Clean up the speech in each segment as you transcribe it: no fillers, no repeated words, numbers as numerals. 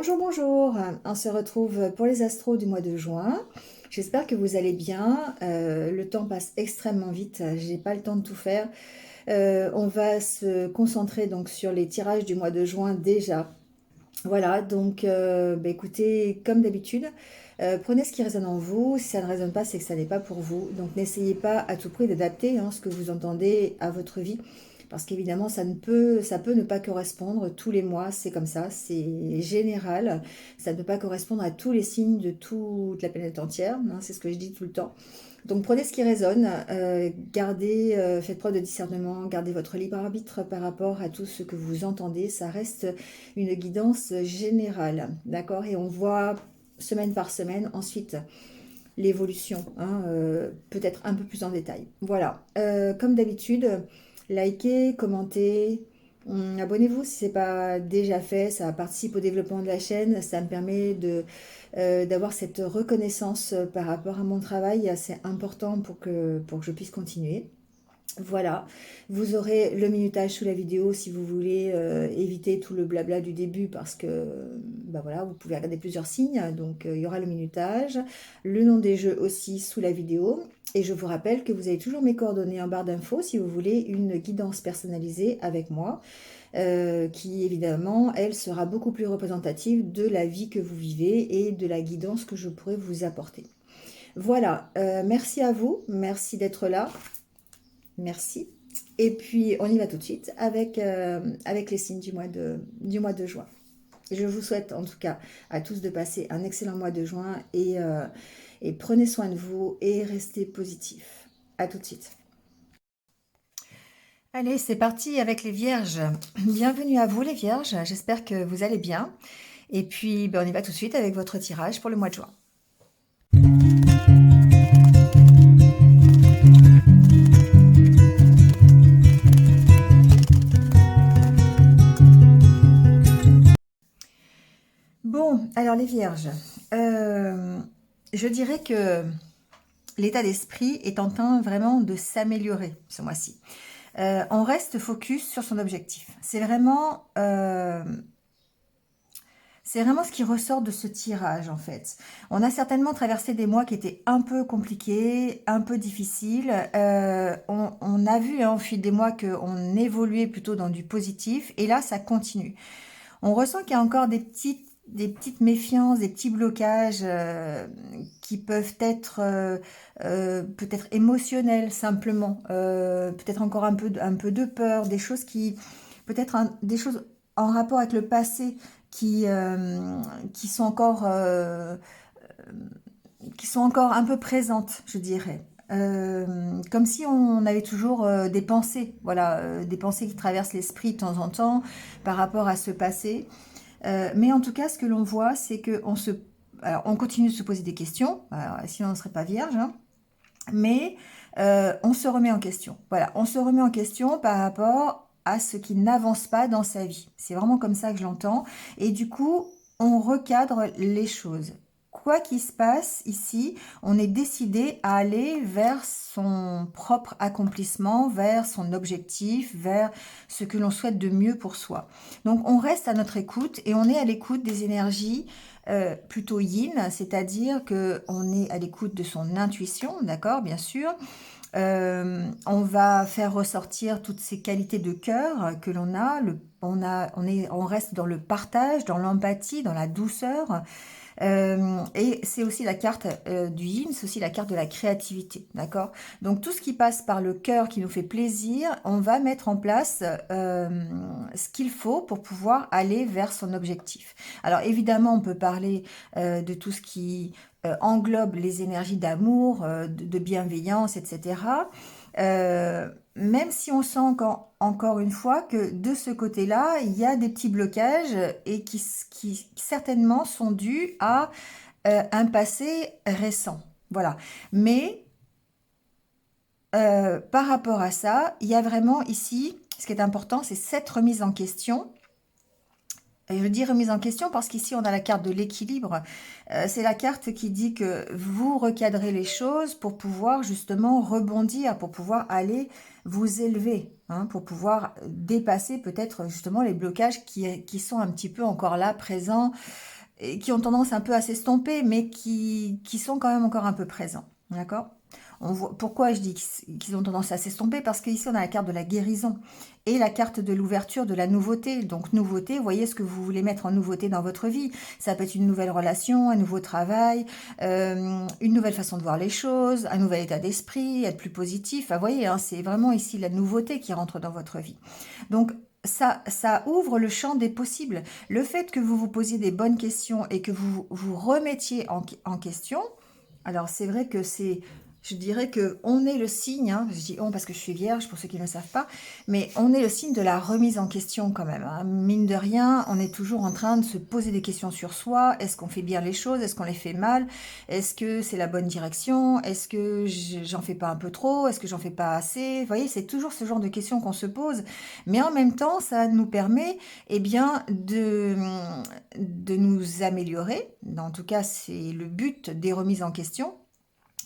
Bonjour, bonjour. On se retrouve pour les astros du mois de juin. J'espère que vous allez bien. Le temps passe extrêmement vite. J'ai pas le temps de tout faire. On va se concentrer donc sur les tirages du mois de juin déjà. Voilà, donc écoutez, comme d'habitude, prenez ce qui résonne en vous. Si ça ne résonne pas, c'est que ça n'est pas pour vous. Donc n'essayez pas à tout prix d'adapter ce que vous entendez à votre vie. Parce qu'évidemment, ça peut ne pas correspondre tous les mois, c'est comme ça, c'est général. Ça ne peut pas correspondre à tous les signes de toute la planète entière, c'est ce que je dis tout le temps. Donc prenez ce qui résonne, gardez, faites preuve de discernement, gardez votre libre arbitre par rapport à tout ce que vous entendez. Ça reste une guidance générale, d'accord? Et on voit semaine par semaine ensuite l'évolution, peut-être un peu plus en détail. Voilà, comme d'habitude, likez, commentez, abonnez-vous si ce n'est pas déjà fait, ça participe au développement de la chaîne, ça me permet d'avoir cette reconnaissance par rapport à mon travail assez important pour que je puisse continuer. Voilà, vous aurez le minutage sous la vidéo si vous voulez éviter tout le blabla du début parce que voilà, vous pouvez regarder plusieurs signes, donc il y aura le minutage, le nom des jeux aussi sous la vidéo. Et je vous rappelle que vous avez toujours mes coordonnées en barre d'infos si vous voulez une guidance personnalisée avec moi, qui évidemment, elle sera beaucoup plus représentative de la vie que vous vivez et de la guidance que je pourrais vous apporter. Voilà, merci à vous, merci d'être là. Merci. Et puis, on y va tout de suite avec les signes du mois de juin. Je vous souhaite en tout cas à tous de passer un excellent mois de juin et prenez soin de vous et restez positifs. À tout de suite. Allez, c'est parti avec les vierges. Bienvenue à vous les vierges, j'espère que vous allez bien. Et puis, on y va tout de suite avec votre tirage pour le mois de juin. Bon, alors les vierges, je dirais que l'état d'esprit est en train vraiment de s'améliorer ce mois-ci. On reste focus sur son objectif. C'est vraiment ce qui ressort de ce tirage en fait. On a certainement traversé des mois qui étaient un peu compliqués, un peu difficiles. On a vu au fil des mois qu'on évoluait plutôt dans du positif et là ça continue. On ressent qu'il y a encore des petites méfiances, des petits blocages qui peuvent être peut-être émotionnels simplement, peut-être encore un peu de peur, des choses peut-être des choses en rapport avec le passé qui sont qui sont encore un peu présentes, je dirais. Comme si on avait toujours des pensées, voilà, des pensées qui traversent l'esprit de temps en temps par rapport à ce passé. Mais en tout cas, ce que l'on voit, c'est alors, on continue de se poser des questions, alors, sinon on ne serait pas vierge, mais on se remet en question. Voilà, on se remet en question par rapport à ce qui n'avance pas dans sa vie. C'est vraiment comme ça que je l'entends. Et du coup, on recadre les choses. Quoi qu'il se passe ici, on est décidé à aller vers son propre accomplissement, vers son objectif, vers ce que l'on souhaite de mieux pour soi. Donc on reste à notre écoute et on est à l'écoute des énergies plutôt yin, c'est-à-dire que on est à l'écoute de son intuition, d'accord, bien sûr. On va faire ressortir toutes ces qualités de cœur que l'on a. On reste dans le partage, dans l'empathie, dans la douceur. Et c'est aussi la carte du yin, c'est aussi la carte de la créativité, d'accord? Donc tout ce qui passe par le cœur, qui nous fait plaisir, on va mettre en place ce qu'il faut pour pouvoir aller vers son objectif. Alors évidemment, on peut parler de tout ce qui englobe les énergies d'amour, de bienveillance, etc. Même si on sent encore une fois que de ce côté-là, il y a des petits blocages et qui certainement sont dus à un passé récent. Voilà. Mais par rapport à ça, il y a vraiment ici, ce qui est important, c'est cette remise en question Et je dis remise en question parce qu'ici on a la carte de l'équilibre. C'est la carte qui dit que vous recadrez les choses pour pouvoir justement rebondir, pour pouvoir aller vous élever, hein, pour pouvoir dépasser peut-être justement les blocages qui sont un petit peu encore là, présents, et qui ont tendance un peu à s'estomper, mais qui sont quand même encore un peu présents. D'accord? On voit, pourquoi je dis qu'ils ont tendance à s'estomper? Parce qu'ici, on a la carte de la guérison et la carte de l'ouverture, de la nouveauté. Donc, nouveauté, vous voyez ce que vous voulez mettre en nouveauté dans votre vie. Ça peut être une nouvelle relation, un nouveau travail, une nouvelle façon de voir les choses, un nouvel état d'esprit, être plus positif. Enfin, vous voyez, hein, c'est vraiment ici la nouveauté qui rentre dans votre vie. Donc, ça ouvre le champ des possibles. Le fait que vous vous posiez des bonnes questions et que vous vous remettiez en question, alors c'est vrai que je dirais que on est le signe, hein, je dis on parce que je suis vierge pour ceux qui ne le savent pas, mais on est le signe de la remise en question quand même, hein. Mine de rien, on est toujours en train de se poser des questions sur soi. Est-ce qu'on fait bien les choses? Est-ce qu'on les fait mal? Est-ce que c'est la bonne direction? Est-ce que j'en fais pas un peu trop? Est-ce que j'en fais pas assez? Vous voyez, c'est toujours ce genre de questions qu'on se pose, mais en même temps, ça nous permet, eh bien, de nous améliorer. En tout cas, c'est le but des remises en question.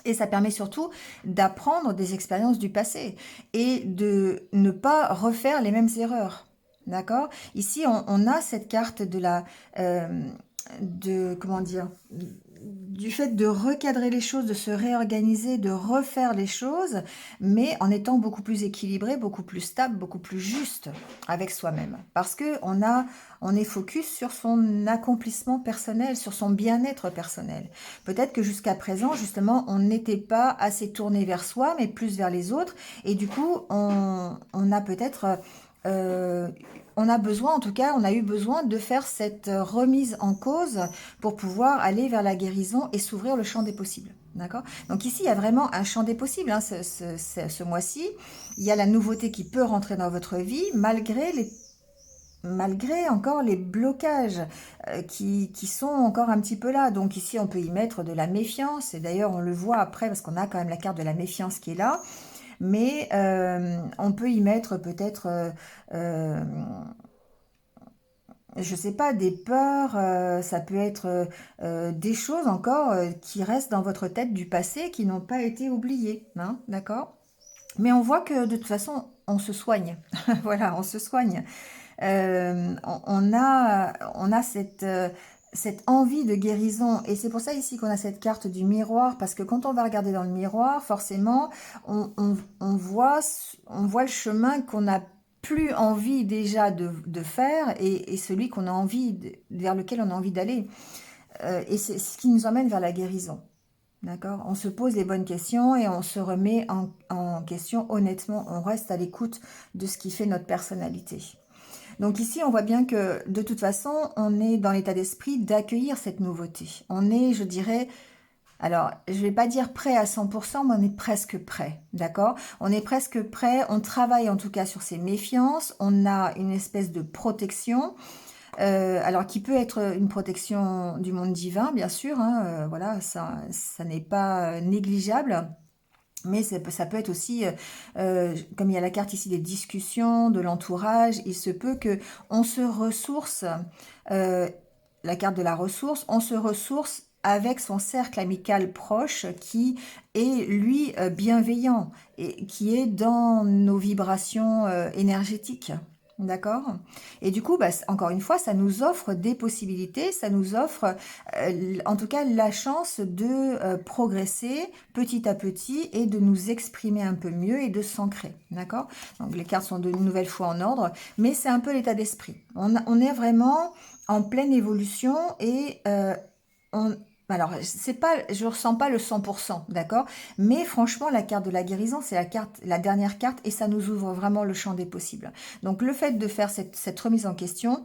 Et ça permet surtout d'apprendre des expériences du passé et de ne pas refaire les mêmes erreurs. D'accord? Ici, on a cette carte de comment dire, du fait de recadrer les choses, de se réorganiser, de refaire les choses, mais en étant beaucoup plus équilibré, beaucoup plus stable, beaucoup plus juste avec soi-même. Parce que on est focus sur son accomplissement personnel, sur son bien-être personnel. Peut-être que jusqu'à présent, justement, on n'était pas assez tourné vers soi, mais plus vers les autres. Et du coup, on a peut-être... on a besoin, en tout cas, on a eu besoin de faire cette remise en cause pour pouvoir aller vers la guérison et s'ouvrir le champ des possibles. D'accord? Donc ici, il y a vraiment un champ des possibles, hein, ce mois-ci. Il y a la nouveauté qui peut rentrer dans votre vie malgré encore les blocages qui sont encore un petit peu là. Donc ici, on peut y mettre de la méfiance. Et d'ailleurs, on le voit après parce qu'on a quand même la carte de la méfiance qui est là. Mais on peut y mettre peut-être, je sais pas, des peurs, ça peut être des choses encore qui restent dans votre tête du passé, qui n'ont pas été oubliées, hein, d'accord? Mais on voit que de toute façon, on se soigne. Voilà, on se soigne. On a cette envie de guérison. Et c'est pour ça ici qu'on a cette carte du miroir, parce que quand on va regarder dans le miroir, forcément, on voit le chemin qu'on n'a plus envie déjà de faire et celui qu'on a envie, vers lequel on a envie d'aller. Et c'est ce qui nous emmène vers la guérison. D'accord? On se pose les bonnes questions et on se remet en question honnêtement. On reste à l'écoute de ce qui fait notre personnalité. Donc ici, on voit bien que de toute façon, on est dans l'état d'esprit d'accueillir cette nouveauté. On est, je dirais, alors je ne vais pas dire prêt à 100%, mais on est presque prêt, d'accord? On est presque prêt, on travaille en tout cas sur ces méfiances, on a une espèce de protection, alors qui peut être une protection du monde divin, bien sûr, hein, voilà, ça n'est pas négligeable. Mais ça peut être aussi, comme il y a la carte ici des discussions, de l'entourage, il se peut que on se ressource, la carte de la ressource, on se ressource avec son cercle amical proche qui est, lui, bienveillant et qui est dans nos vibrations énergétiques. D'accord? Et du coup, bah, encore une fois, ça nous offre des possibilités, ça nous offre en tout cas la chance de progresser petit à petit et de nous exprimer un peu mieux et de s'ancrer. D'accord? Donc les cartes sont de nouvelle fois en ordre, mais c'est un peu l'état d'esprit. On est vraiment en pleine évolution et on... Alors, c'est pas, je ressens pas le 100%, d'accord? Mais franchement, la carte de la guérison, c'est la dernière carte et ça nous ouvre vraiment le champ des possibles. Donc, le fait de faire cette remise en question,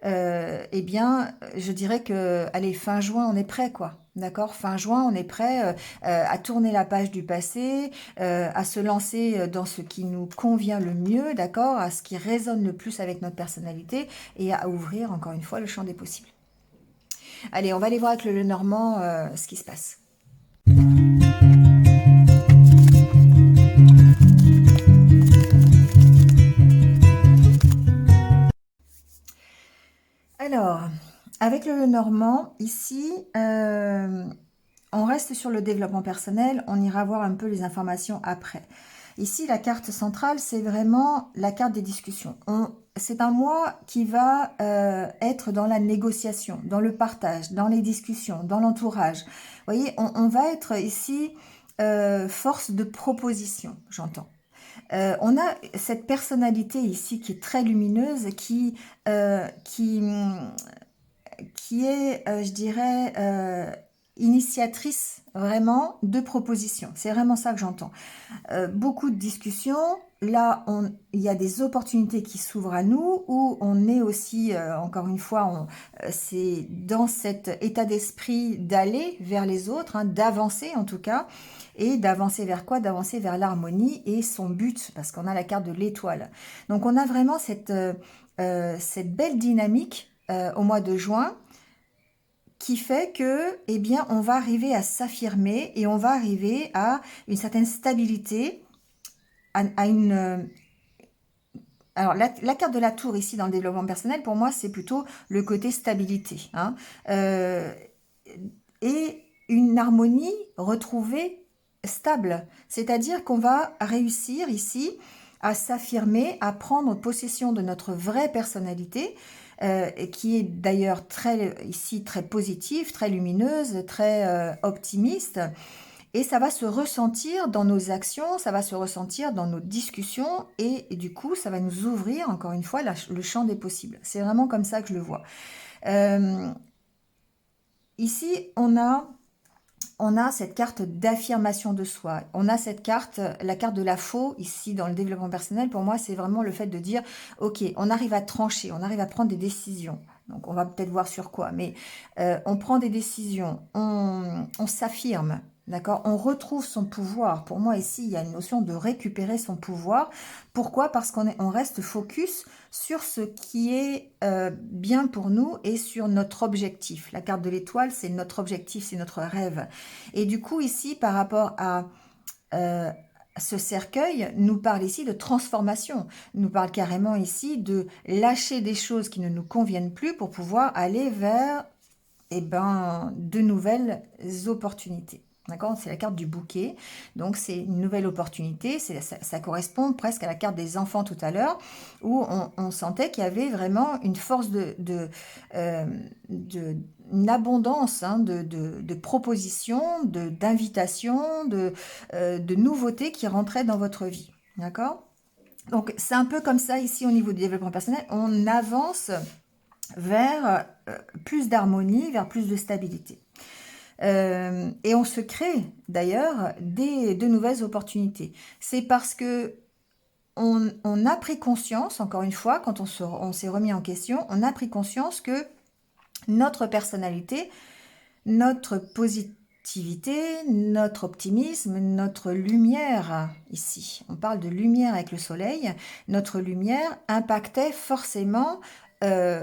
eh bien, je dirais que, allez, fin juin, on est prêt, quoi. D'accord? Fin juin, on est prêt à tourner la page du passé, à se lancer dans ce qui nous convient le mieux, d'accord? À ce qui résonne le plus avec notre personnalité et à ouvrir, encore une fois, le champ des possibles. Allez, on va aller voir avec le Lenormand ce qui se passe. Alors, avec le Normand, ici, on reste sur le développement personnel, on ira voir un peu les informations après. Ici, la carte centrale, c'est vraiment la carte des discussions. C'est un mois qui va être dans la négociation, dans le partage, dans les discussions, dans l'entourage. Vous voyez, on va être ici force de proposition, j'entends. On a cette personnalité ici qui est très lumineuse, euh, qui, qui est, je dirais, initiatrice vraiment de propositions. C'est vraiment ça que j'entends. Beaucoup de discussions. Là, il y a des opportunités qui s'ouvrent à nous, où on est aussi, encore une fois, c'est dans cet état d'esprit d'aller vers les autres, hein, d'avancer en tout cas. Et d'avancer vers quoi? D'avancer vers l'harmonie et son but, parce qu'on a la carte de l'étoile. Donc on a vraiment cette belle dynamique au mois de juin, qui fait que, eh bien, on va arriver à s'affirmer et on va arriver à une certaine stabilité, à une... Alors, la carte de la tour ici dans le développement personnel, pour moi, c'est plutôt le côté stabilité, hein. Euh, et une harmonie retrouvée stable. C'est-à-dire qu'on va réussir ici à s'affirmer, à prendre possession de notre vraie personnalité, et qui est d'ailleurs très ici très positive, très lumineuse, très optimiste. Et ça va se ressentir dans nos actions, ça va se ressentir dans nos discussions et du coup, ça va nous ouvrir, encore une fois, le champ des possibles. C'est vraiment comme ça que je le vois. Euh, Ici, on a cette carte d'affirmation de soi. On a cette carte, la carte de la faux, ici dans le développement personnel. Pour moi, c'est vraiment le fait de dire, ok, on arrive à trancher, on arrive à prendre des décisions. Donc, on va peut-être voir sur quoi, mais on prend des décisions, on s'affirme, d'accord? On retrouve son pouvoir. Pour moi, ici, il y a une notion de récupérer son pouvoir. Pourquoi? Parce on reste focus sur ce qui est bien pour nous et sur notre objectif. La carte de l'étoile, c'est notre objectif, c'est notre rêve. Et du coup, ici, par rapport à euh, ce cercueil, nous parle ici de transformation, nous parle carrément ici de lâcher des choses qui ne nous conviennent plus pour pouvoir aller vers de nouvelles opportunités. D'accord? C'est la carte du bouquet, donc c'est une nouvelle opportunité, ça correspond presque à la carte des enfants tout à l'heure, où on sentait qu'il y avait vraiment une force une abondance, hein, de propositions, d'invitations, de nouveautés qui rentraient dans votre vie. D'accord? Donc c'est un peu comme ça ici au niveau du développement personnel, on avance vers plus d'harmonie, vers plus de stabilité. Et on se crée d'ailleurs de nouvelles opportunités. C'est parce que on a pris conscience, encore une fois, quand on s'est remis en question, on a pris conscience que notre personnalité, notre positivité, notre optimisme, notre lumière, ici, on parle de lumière avec le soleil, notre lumière impactait forcément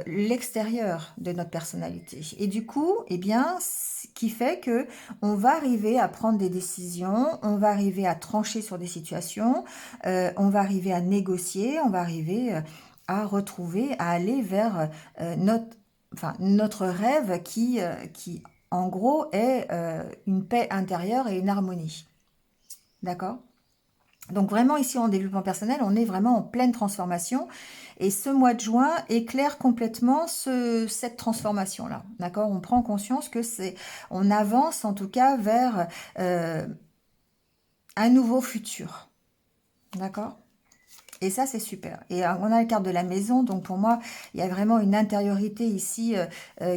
l'extérieur de notre personnalité. Et du coup, eh bien, ce qui fait que on va arriver à prendre des décisions, on va arriver à trancher sur des situations, on va arriver à négocier, on va arriver à retrouver, à aller vers notre rêve qui en gros, est une paix intérieure et une harmonie. D'accord? Donc vraiment ici en développement personnel, on est vraiment en pleine transformation et ce mois de juin éclaire complètement cette transformation-là. D'accord? On prend conscience que on avance en tout cas vers un nouveau futur. D'accord? Et ça, c'est super. Et on a la carte de la maison, donc pour moi, il y a vraiment une intériorité ici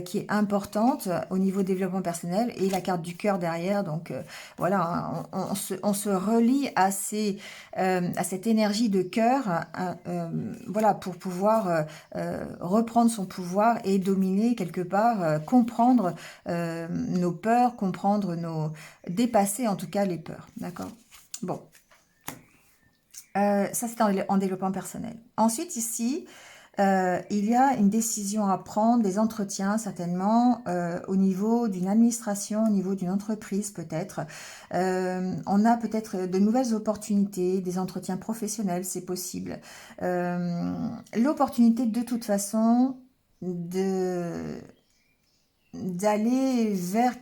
qui est importante au niveau développement personnel et la carte du cœur derrière. Donc voilà, hein, on se relie à cette énergie de cœur, voilà, pour pouvoir reprendre son pouvoir et dominer quelque part, comprendre nos peurs, dépasser en tout cas les peurs. D'accord? Bon. Ça, c'est en développement personnel. Ensuite, ici, il y a une décision à prendre, des entretiens certainement, au niveau d'une administration, au niveau d'une entreprise peut-être. On a peut-être de nouvelles opportunités, des entretiens professionnels, c'est possible. L'opportunité, de toute façon, de d'aller vers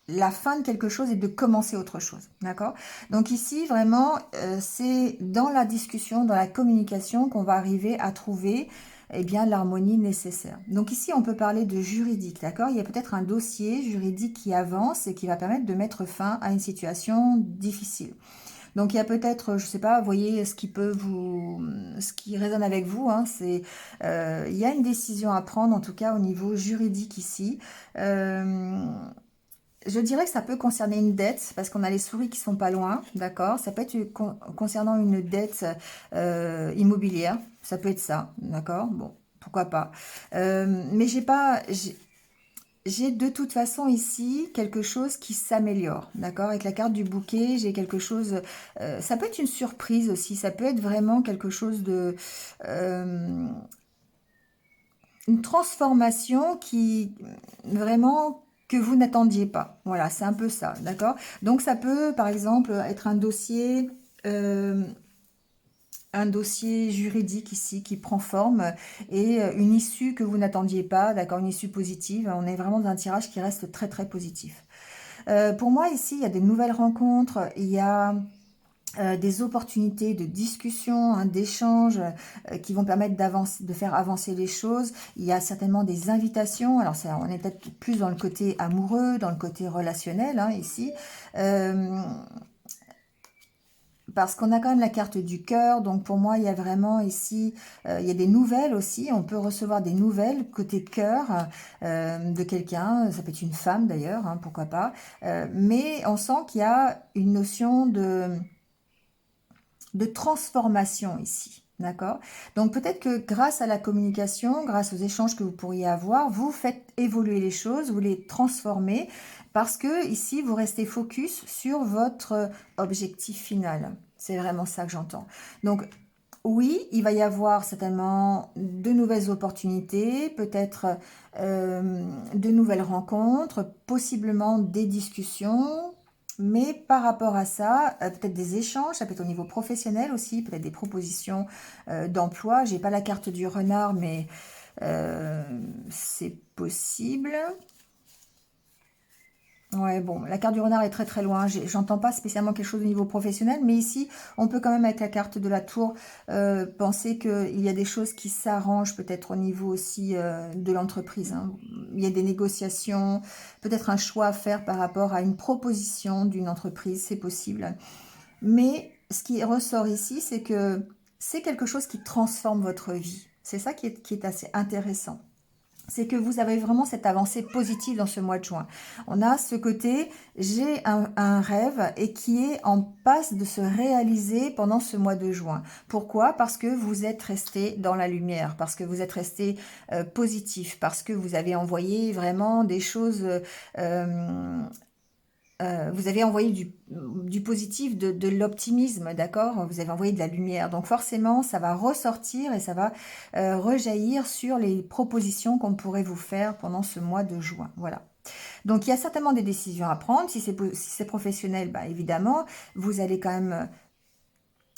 la fin de quelque chose et de commencer autre chose, d'accord? Donc ici, vraiment, c'est dans la discussion, dans la communication qu'on va arriver à trouver eh bien l'harmonie nécessaire. Donc ici, on peut parler de juridique, d'accord? Il y a peut-être un dossier juridique qui avance et qui va permettre de mettre fin à une situation difficile. Donc il y a peut-être, je sais pas, vous voyez ce qui résonne avec vous, hein, il y a une décision à prendre, en tout cas au niveau juridique ici. Euh, je dirais que ça peut concerner une dette, parce qu'on a les souris qui sont pas loin, d'accord? Ça peut être concernant une dette immobilière, ça peut être ça, d'accord? Bon, pourquoi pas. Mais j'ai de toute façon ici quelque chose qui s'améliore, d'accord? Avec la carte du bouquet, j'ai quelque chose, ça peut être une surprise aussi, ça peut être vraiment quelque chose de, euh, une transformation qui vraiment que vous n'attendiez pas. Voilà, c'est un peu ça, d'accord? Donc ça peut, par exemple, être euh, un dossier juridique ici qui prend forme et une issue que vous n'attendiez pas, d'accord? Une issue positive. On est vraiment dans un tirage qui reste très très positif. Pour moi ici, il y a des nouvelles rencontres, il y a des opportunités de discussion, hein, d'échange qui vont permettre de faire avancer les choses. Il y a certainement des invitations. Alors ça, on est peut-être plus dans le côté amoureux, dans le côté relationnel hein, ici. Euh, Parce qu'on a quand même la carte du cœur, donc pour moi il y a vraiment ici, il y a des nouvelles aussi, on peut recevoir des nouvelles côté cœur de quelqu'un, ça peut être une femme d'ailleurs, hein, pourquoi pas, mais on sent qu'il y a une notion de transformation ici. D'accord? Donc peut-être que grâce à la communication, grâce aux échanges que vous pourriez avoir, vous faites évoluer les choses, vous les transformez parce que ici vous restez focus sur votre objectif final. C'est vraiment ça que j'entends. Donc oui, il va y avoir certainement de nouvelles opportunités, peut-être de nouvelles rencontres, possiblement des discussions, mais par rapport à ça, peut-être des échanges, ça peut être au niveau professionnel aussi, peut-être des propositions d'emploi. J'ai pas la carte du renard, mais euh, c'est possible. Ouais, bon, la carte du renard est très très loin. J'entends pas spécialement quelque chose au niveau professionnel, mais ici, on peut quand même avec la carte de la tour penser qu'il y a des choses qui s'arrangent peut-être au niveau aussi de l'entreprise, hein. Il y a des négociations, peut-être un choix à faire par rapport à une proposition d'une entreprise, c'est possible. Mais ce qui ressort ici, c'est que c'est quelque chose qui transforme votre vie. C'est ça qui est assez intéressant. C'est que vous avez vraiment cette avancée positive dans ce mois de juin. On a ce côté, j'ai un rêve et qui est en passe de se réaliser pendant ce mois de juin. Pourquoi? Parce que vous êtes resté dans la lumière, parce que vous êtes resté positif, parce que vous avez envoyé vraiment des choses vous avez envoyé du positif, de l'optimisme, d'accord? Vous avez envoyé de la lumière. Donc forcément, ça va ressortir et ça va rejaillir sur les propositions qu'on pourrait vous faire pendant ce mois de juin. Voilà. Donc il y a certainement des décisions à prendre. Si c'est professionnel, bah, évidemment, vous allez quand même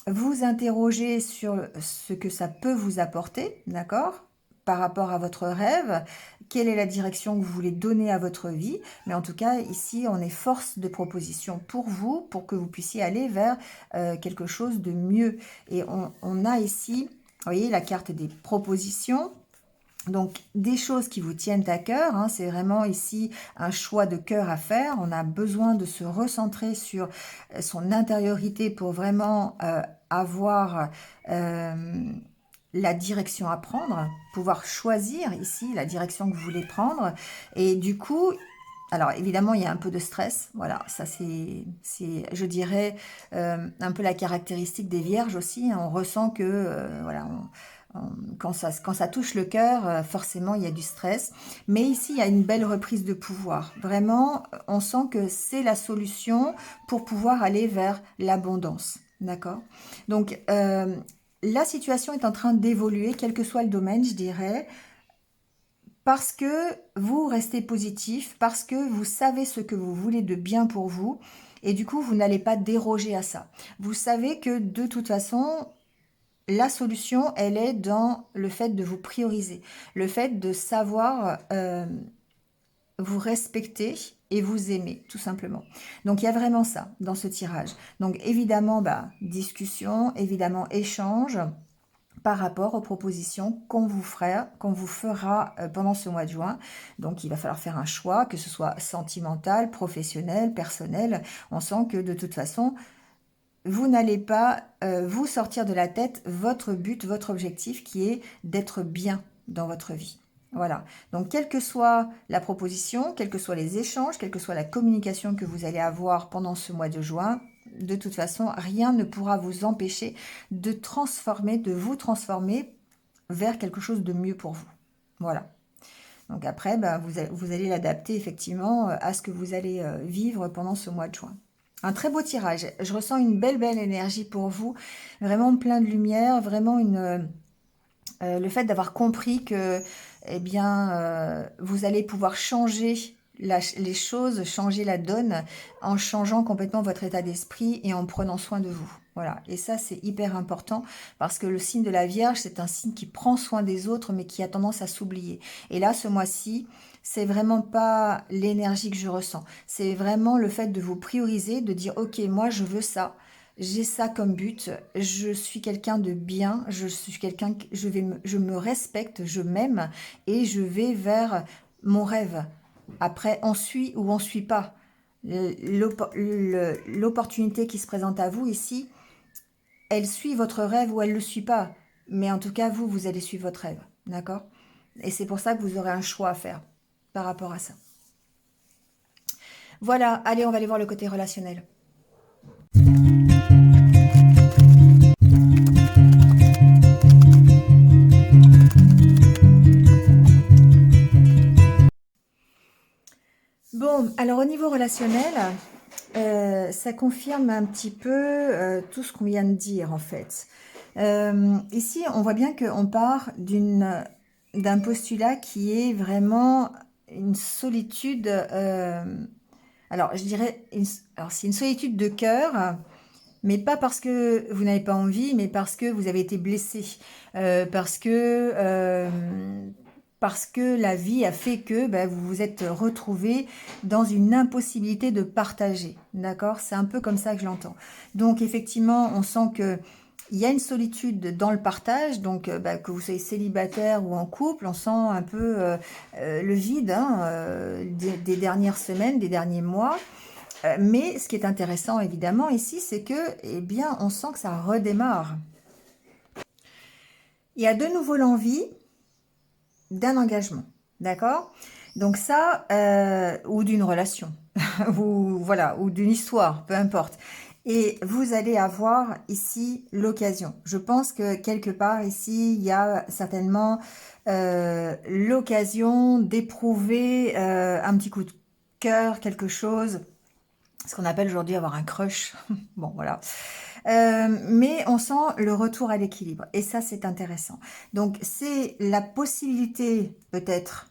vous interroger sur ce que ça peut vous apporter, d'accord? Par rapport à votre rêve, quelle est la direction que vous voulez donner à votre vie. Mais en tout cas, ici, on est force de proposition pour vous, pour que vous puissiez aller vers quelque chose de mieux. Et on a ici, vous voyez, la carte des propositions. Donc, des choses qui vous tiennent à cœur, hein, c'est vraiment ici un choix de cœur à faire. On a besoin de se recentrer sur son intériorité pour vraiment avoir la direction à prendre, pouvoir choisir ici la direction que vous voulez prendre. Et du coup, alors évidemment, il y a un peu de stress. Voilà, ça je dirais, un peu la caractéristique des vierges aussi, hein. On ressent que, voilà, quand ça touche le cœur, forcément, il y a du stress. Mais ici, il y a une belle reprise de pouvoir. Vraiment, on sent que c'est la solution pour pouvoir aller vers l'abondance. D'accord? Donc, la situation est en train d'évoluer, quel que soit le domaine, je dirais, parce que vous restez positif, parce que vous savez ce que vous voulez de bien pour vous, et du coup, vous n'allez pas déroger à ça. Vous savez que de toute façon, la solution, elle est dans le fait de vous prioriser, le fait de savoir vous respecter et vous aimer, tout simplement. Donc, il y a vraiment ça dans ce tirage. Donc, évidemment, discussion, évidemment, échange par rapport aux propositions qu'on vous fera pendant ce mois de juin. Donc, il va falloir faire un choix, que ce soit sentimental, professionnel, personnel. On sent que de toute façon, vous n'allez pas vous sortir de la tête votre but, votre objectif qui est d'être bien dans votre vie. Voilà. Donc, quelle que soit la proposition, quels que soient les échanges, quelle que soit la communication que vous allez avoir pendant ce mois de juin, de toute façon, rien ne pourra vous empêcher de vous transformer vers quelque chose de mieux pour vous. Voilà. Donc après, vous allez l'adapter effectivement à ce que vous allez vivre pendant ce mois de juin. Un très beau tirage. Je ressens une belle énergie pour vous. Vraiment plein de lumière. Vraiment le fait d'avoir compris que eh bien, vous allez pouvoir changer les choses, changer la donne en changeant complètement votre état d'esprit et en prenant soin de vous. Voilà. Et ça, c'est hyper important parce que le signe de la Vierge, c'est un signe qui prend soin des autres, mais qui a tendance à s'oublier. Et là, ce mois-ci, c'est vraiment pas l'énergie que je ressens. C'est vraiment le fait de vous prioriser, de dire, OK, moi, je veux ça. J'ai ça comme but, je suis quelqu'un de bien, je suis quelqu'un, je me respecte, je m'aime et je vais vers mon rêve. Après, on suit ou on suit pas. L'opportunité qui se présente à vous ici, elle suit votre rêve ou elle le suit pas. Mais en tout cas, vous allez suivre votre rêve. D'accord? Et c'est pour ça que vous aurez un choix à faire par rapport à ça. Voilà, allez, on va aller voir le côté relationnel. Bon, alors au niveau relationnel, ça confirme un petit peu tout ce qu'on vient de dire en fait. Ici, on voit bien qu'on part d'un postulat qui est vraiment une solitude. Alors, je dirais, alors c'est une solitude de cœur, mais pas parce que vous n'avez pas envie, mais parce que vous avez été blessé, parce que la vie a fait que vous vous êtes retrouvé dans une impossibilité de partager. D'accord? C'est un peu comme ça que je l'entends. Donc, effectivement, on sent que il y a une solitude dans le partage, donc que vous soyez célibataire ou en couple, on sent un peu le vide des dernières semaines, des derniers mois. Mais ce qui est intéressant évidemment ici, c'est que, eh bien, on sent que ça redémarre. Il y a de nouveau l'envie d'un engagement, d'accord? Donc ça, ou d'une relation, ou voilà, ou d'une histoire, peu importe. Et vous allez avoir ici l'occasion. Je pense que quelque part ici, il y a certainement l'occasion d'éprouver un petit coup de cœur, quelque chose, ce qu'on appelle aujourd'hui avoir un crush. Bon, voilà. Mais on sent le retour à l'équilibre. Et ça, c'est intéressant. Donc, c'est la possibilité, peut-être,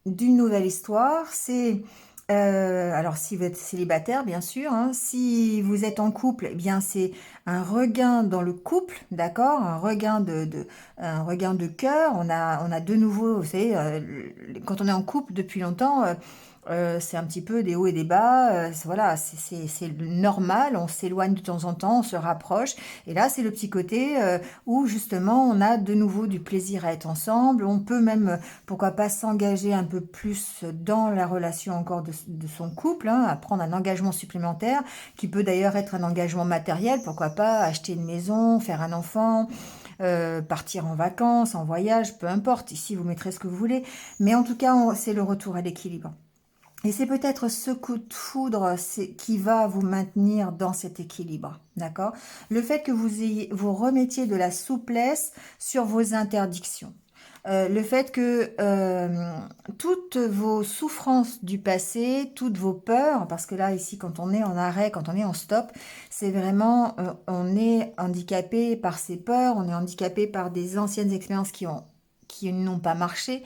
d'une nouvelle histoire. C'est, alors, si vous êtes célibataire, bien sûr. Hein, si vous êtes en couple, eh bien, c'est un regain dans le couple, d'accord? Un regain de cœur. On a de nouveau, vous savez, quand on est en couple depuis longtemps... c'est un petit peu des hauts et des bas, voilà, c'est normal, on s'éloigne de temps en temps, on se rapproche, et là c'est le petit côté où justement on a de nouveau du plaisir à être ensemble, on peut même, pourquoi pas, s'engager un peu plus dans la relation encore de son couple, hein, à prendre un engagement supplémentaire, qui peut d'ailleurs être un engagement matériel, pourquoi pas acheter une maison, faire un enfant, partir en vacances, en voyage, peu importe, ici vous mettrez ce que vous voulez, mais en tout cas c'est le retour à l'équilibre. Et c'est peut-être ce coup de foudre qui va vous maintenir dans cet équilibre, d'accord? Le fait que vous remettiez de la souplesse sur vos interdictions. Le fait que toutes vos souffrances du passé, toutes vos peurs, parce que là, ici, quand on est en arrêt, quand on est en stop, c'est vraiment, on est handicapé par ses peurs, on est handicapé par des anciennes expériences qui n'ont pas marché.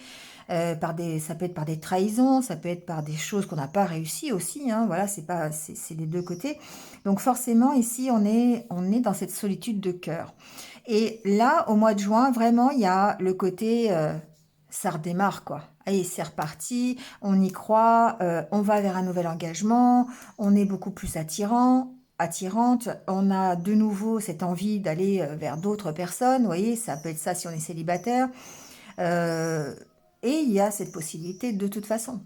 Ça peut être par des trahisons, ça peut être par des choses qu'on n'a pas réussi aussi, hein, voilà, c'est des deux côtés. Donc forcément ici on est dans cette solitude de cœur. Et là, au mois de juin, vraiment, il y a le côté, ça redémarre, quoi. Allez, c'est reparti, on y croit, on va vers un nouvel engagement, on est beaucoup plus attirante, on a de nouveau cette envie d'aller vers d'autres personnes, vous voyez, ça peut être ça si on est célibataire, euh, et il y a cette possibilité de toute façon.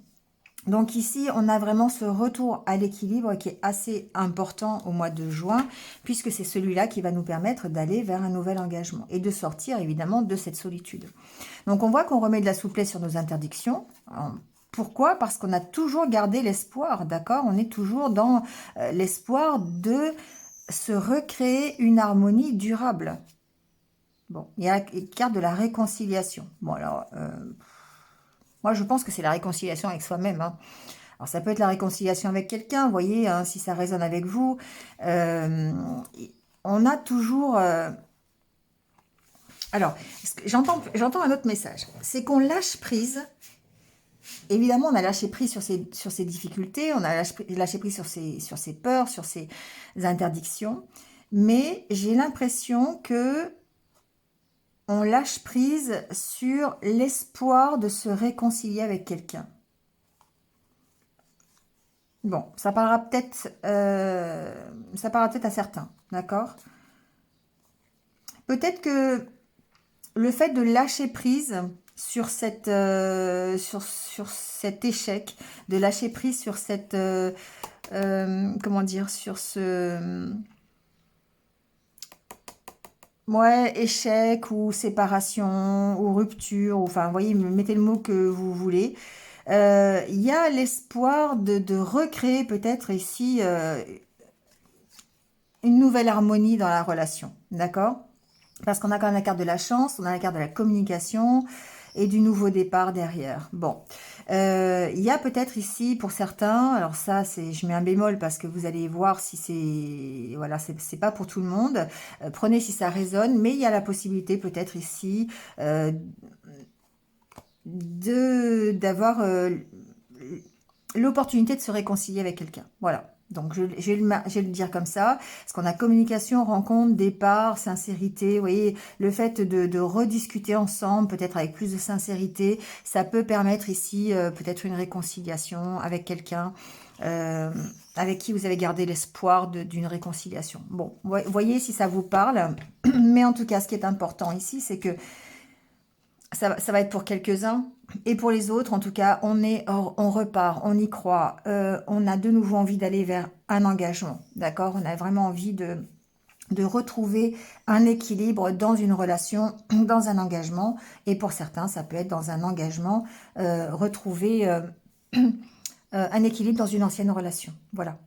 Donc ici, on a vraiment ce retour à l'équilibre qui est assez important au mois de juin, puisque c'est celui-là qui va nous permettre d'aller vers un nouvel engagement et de sortir évidemment de cette solitude. Donc on voit qu'on remet de la souplesse sur nos interdictions. Pourquoi? Parce qu'on a toujours gardé l'espoir, d'accord? On est toujours dans l'espoir de se recréer une harmonie durable. Bon, il y a la carte de la réconciliation. Bon alors, moi je pense que c'est la réconciliation avec soi-même, hein. Alors, ça peut être la réconciliation avec quelqu'un, vous voyez, hein, si ça résonne avec vous. Euh, on a toujours... Alors, j'entends un autre message. C'est qu'on lâche prise. Évidemment, on a lâché prise sur ses difficultés, on a lâché prise sur ses peurs, sur ses interdictions. Mais j'ai l'impression que on lâche prise sur l'espoir de se réconcilier avec quelqu'un. Bon, ça parlera peut-être à certains, d'accord? Peut-être que le fait de lâcher prise sur cet échec, de lâcher prise sur cette, comment dire, sur ce, ouais, échec ou séparation ou rupture, ou, enfin, vous voyez, mettez le mot que vous voulez. Il y a l'espoir de recréer peut-être ici une nouvelle harmonie dans la relation, d'accord? Parce qu'on a quand même la carte de la chance, on a la carte de la communication et du nouveau départ derrière. Bon, il y a peut-être ici pour certains, alors ça c'est, je mets un bémol parce que vous allez voir si c'est, voilà, c'est pas pour tout le monde. Prenez si ça résonne, mais il y a la possibilité peut-être ici d'avoir l'opportunité de se réconcilier avec quelqu'un. Voilà. Donc, je vais le dire comme ça, parce qu'on a communication, rencontre, départ, sincérité. Vous voyez, le fait de rediscuter ensemble, peut-être avec plus de sincérité, ça peut permettre ici peut-être une réconciliation avec quelqu'un avec qui vous avez gardé l'espoir d'une réconciliation. Bon, voyez si ça vous parle. Mais en tout cas, ce qui est important ici, c'est que ça va être pour quelques-uns. Et pour les autres, en tout cas, on repart, on y croit. On a de nouveau envie d'aller vers un engagement. D'accord? On a vraiment envie de retrouver un équilibre dans une relation, dans un engagement. Et pour certains, ça peut être dans un engagement, retrouver un équilibre dans une ancienne relation. Voilà.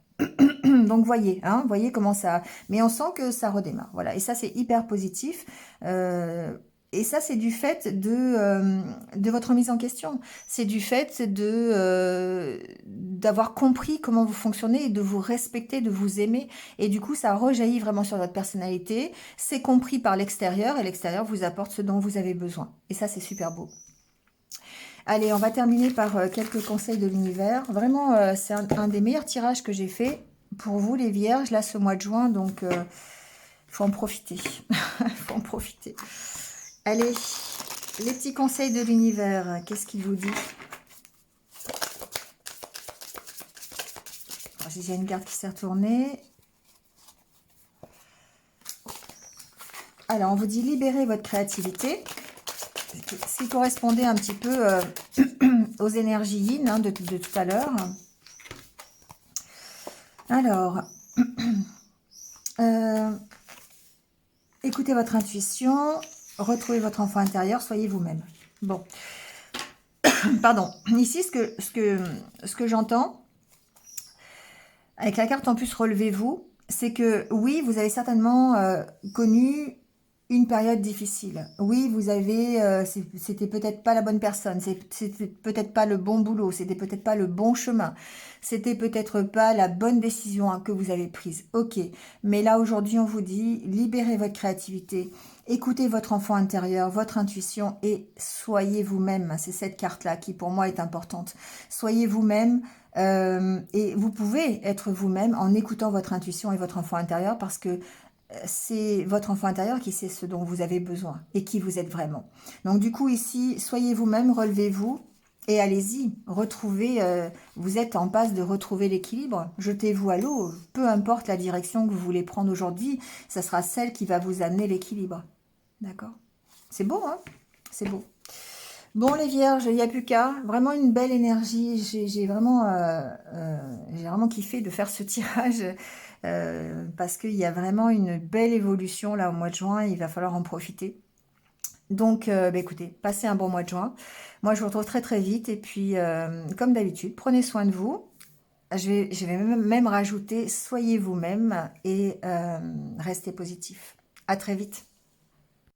Donc voyez, hein, voyez comment ça... Mais on sent que ça redémarre. Voilà. Et ça, c'est hyper positif. Et ça, c'est du fait de votre mise en question. C'est du fait d'avoir compris comment vous fonctionnez et de vous respecter, de vous aimer. Et du coup, ça rejaillit vraiment sur votre personnalité. C'est compris par l'extérieur et l'extérieur vous apporte ce dont vous avez besoin. Et ça, c'est super beau. Allez, on va terminer par quelques conseils de l'univers. Vraiment, c'est un des meilleurs tirages que j'ai fait pour vous, les vierges, là, ce mois de juin. Donc, il faut en profiter. Il faut en profiter. Allez, les petits conseils de l'univers, qu'est-ce qu'il vous dit? J'ai une carte qui s'est retournée. Alors, on vous dit libérer votre créativité. Ce qui correspondait un petit peu aux énergies yin hein, de tout à l'heure. Alors, écoutez votre intuition, retrouvez votre enfant intérieur, soyez vous-même. Bon, pardon. Ici, ce que j'entends, avec la carte en plus relevez-vous, c'est que oui, vous avez certainement connu une période difficile. Oui, vous avez, c'était peut-être pas la bonne personne, c'était peut-être pas le bon boulot, c'était peut-être pas le bon chemin, c'était peut-être pas la bonne décision hein, que vous avez prise. Ok, mais là aujourd'hui on vous dit, libérez votre créativité, écoutez votre enfant intérieur, votre intuition et soyez vous-même. C'est cette carte-là qui pour moi est importante. Soyez vous-même. Et vous pouvez être vous-même en écoutant votre intuition et votre enfant intérieur parce que c'est votre enfant intérieur qui sait ce dont vous avez besoin et qui vous êtes vraiment. Donc du coup ici, soyez vous-même, relevez-vous et allez-y, retrouvez, vous êtes en passe de retrouver l'équilibre. Jetez-vous à l'eau, peu importe la direction que vous voulez prendre aujourd'hui, ça sera celle qui va vous amener l'équilibre. D'accord? C'est beau, hein? C'est beau. Bon, les vierges, il n'y a plus qu'à. Vraiment une belle énergie. J'ai vraiment kiffé de faire ce tirage parce qu'il y a vraiment une belle évolution là au mois de juin. Il va falloir en profiter. Donc, bah, écoutez, passez un bon mois de juin. Moi, je vous retrouve très très vite. Et puis, comme d'habitude, prenez soin de vous. Je vais même rajouter, soyez vous-même et restez positif. À très vite.